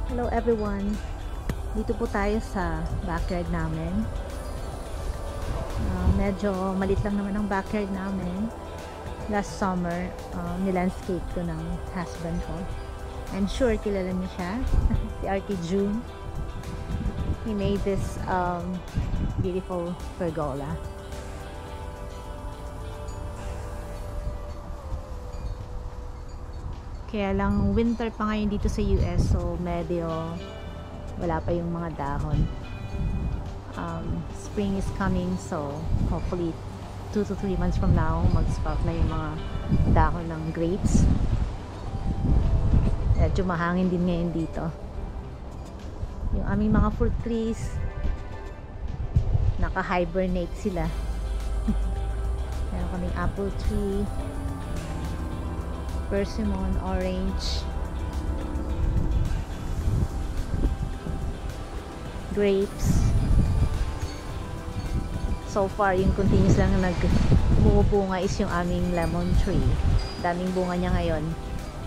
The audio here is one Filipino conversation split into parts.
Hello everyone! Dito po tayo sa backyard namin. Medyo malit lang naman ang backyard namin. Last summer, nilandscape ko ng husband ko. I'm sure kilala niyo siya. Si Arky June. He made this beautiful pergola. Kaya lang winter pa ngayon dito sa US, so medyo wala pa yung mga dahon. Spring is coming, so hopefully 2 to 3 months from now mag-sprout na yung mga dahon ng grapes. Medyo mahangin din ngayon dito. Yung aming mga fruit trees, naka-hibernate sila. Meron kaming apple tree, persimmon, orange, grapes. So far, yung continuous lang na nagbubunga is yung aming lemon tree. Daming bunga niya ngayon.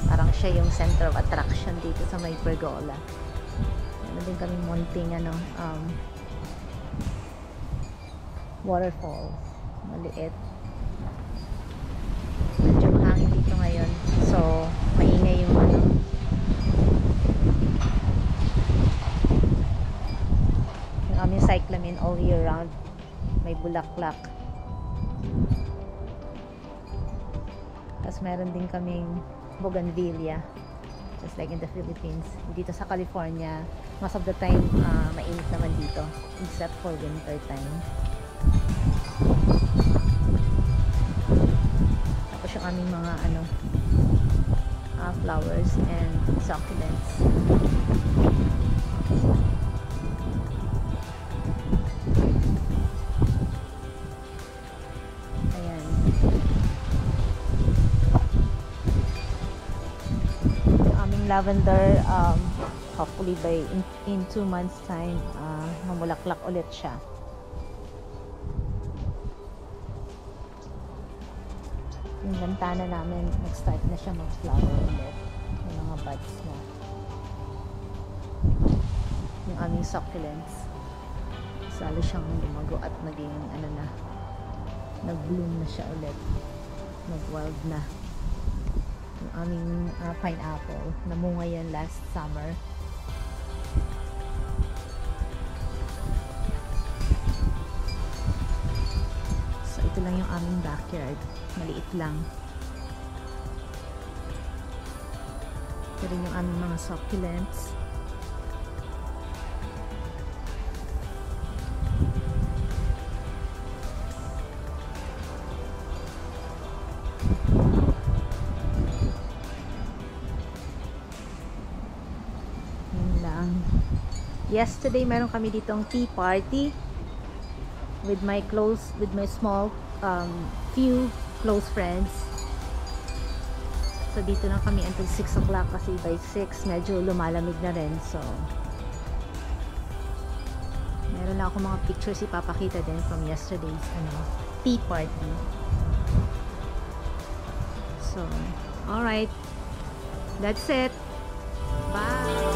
Parang siya yung center of attraction dito sa may pergola. Meron din kaming munting waterfall. Maliit. Medyo mahangin dito ngayon. So, maingay yung yung aming cyclamen all year round. May bulaklak. Tapos meron din kaming bougainvillea, just like in the Philippines. Dito sa California, most of the time mainit naman dito, except for winter time. Tapos yung aming mga flowers and succulents. Ayan. Yung aming lavender, hopefully by in 2 months time, mamulaklak ulit siya. Yung lantana namin, nag-start na siya mag-flower ulit. Yung mga buds na. Yung aming succulents, salo siyang lumago at naging nag-bloom na siya ulit. Nag-wild na. Yung aming pineapple, namunga yan last summer. So ito lang yung aming backyard. Maliit lang. Ito rin yung aming mga succulents. Yun lang. Yesterday meron kami ditong tea party with my small few close friends. So dito lang kami until 6 o'clock kasi by 6 medyo lumalamig na rin. So meron lang ako mga pictures ipapakita din from yesterday's tea party. So alright, that's it. Bye.